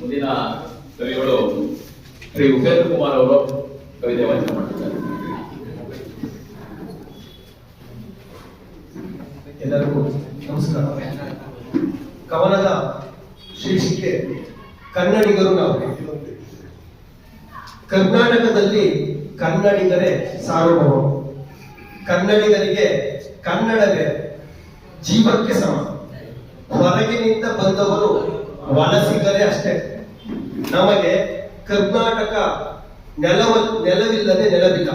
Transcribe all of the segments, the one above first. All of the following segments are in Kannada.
ಮುಂದಿನ ಕವಿಗಳು ಶ್ರೀ ಉಪೇಂದ್ರ ಕುಮಾರ್ ಅವರು ಕವಿತೆ ವಾಚನ ಮಾಡ್ತಿದ್ದಾರೆ. ಎಲ್ಲರಿಗೂ ನಮಸ್ಕಾರ. ಕವನದ ಶೀರ್ಷಿಕೆ ಕನ್ನಡಿಗರು ನಾವು. ಕರ್ನಾಟಕದಲ್ಲಿ ಕನ್ನಡಿಗರೇ ಸಾರ್ವಭೌಮ. ಕನ್ನಡಿಗರಿಗೆ ಕನ್ನಡವೇ ಜೀವಕ್ಕೆ ಸಮ. ಹೊರಗಿನಿಂದ ಬಂದವರು ವಲಸಿಗರೇ ಅಷ್ಟೇ. ನಮಗೆ ಕರ್ನಾಟಕ ನೆಲವಿಲ್ಲದೆ ನೆಲವಿಲ್ಲ,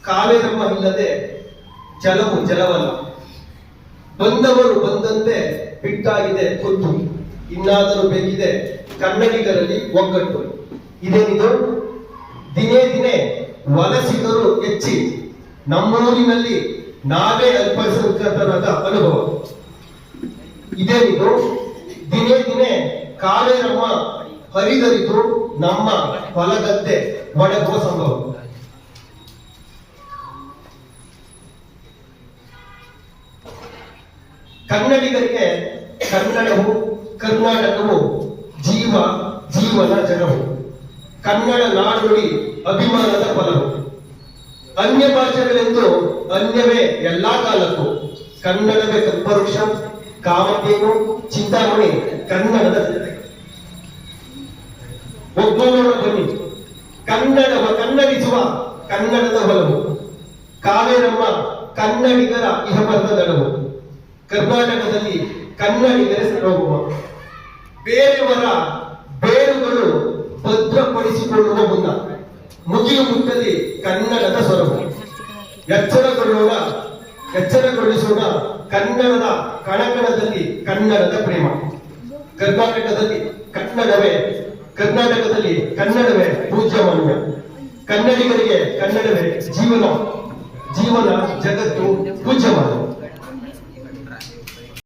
ಕಾವೇರಮ್ಮ ಇಲ್ಲದೆ ಜಲವಲ್ಲ. ಬಂದವರು ಬಂದಂತೆ ಬಿಟ್ಟಾಗಿದೆ ಖುದ್ದು, ಇನ್ನಾದರೂ ಬೇಕಿದೆ ಕನ್ನಡಿಗರಲ್ಲಿ ಒಗ್ಗಟ್ಟು. ಇದೇನಿದು? ದಿನೇ ದಿನೇ ವಲಸಿಗರು ಹೆಚ್ಚಿ ನಮ್ಮೂರಿನಲ್ಲಿ ನಾವೇ ಅಲ್ಪಸಂಖ್ಯಾತರಾದ ಅನುಭವ. ಇದೇನಿದು? ದಿನೇ ದಿನೇ ಕಾವೇರಮ್ಮ ಹರಿದರಿದು ನಮ್ಮ ಹೊಲಗದ್ದೆ ಒಣಗುವ ಸಂಭವ. ಕನ್ನಡಿಗರಿಗೆ ಕನ್ನಡವು ಕರ್ನಾಟಕವು ಜೀವನ ಜಗವು. ಕನ್ನಡ ನಾಡುನುಡಿ ಅಭಿಮಾನದ ಫಲವು. ಅನ್ಯ ಭಾಷೆಗಳೆಂದು ಅನ್ಯವೇ ಎಲ್ಲಾ ಕಾಲಕ್ಕೂ. ಕನ್ನಡವೇ ಕಲ್ಪವೃಕ್ಷ, ಕಾಮಧೇನು, ಚಿಂತಾಮಣಿ ಕನ್ನಡದ ಒಗ್ಗೂಡೋಣ ಬನ್ನಿ. ಕನ್ನಡವ ಕನ್ನಡಿಸುವ ಕನ್ನಡದ ಹೊಲವು. ಕಾವೇರಮ್ಮ ಕನ್ನಡಿಗರ ಇಹಪರದ ನಡುವು. ಕರ್ನಾಟಕದಲ್ಲಿ ಕನ್ನಡಿಗರೇ ಸರ್ವಭೌಮ. ಬೇರೆಯವರ ಬೇರುಗಳು ಭದ್ರಪಡಿಸಿಕೊಳ್ಳುವ ಮುನ್ನ ಮುಗಿಲು ಮುಟ್ಟಲಿ ಕನ್ನಡದ ಸ್ವರವು. ಎಚ್ಚರಗೊಳಿಸೋಣ ಕನ್ನಡದ ಕಣಕಣದಲ್ಲಿ ಕನ್ನಡದ ಪ್ರೇಮ. ಕರ್ನಾಟಕದಲ್ಲಿ ಕನ್ನಡವೇ ಪೂಜ್ಯಮಾನ್ಯ. ಕನ್ನಡಿಗರಿಗೆ ಕನ್ನಡವೇ ಜೀವನ ಜಗತ್ತು ಪೂಜ್ಯಮಾನ್ಯ.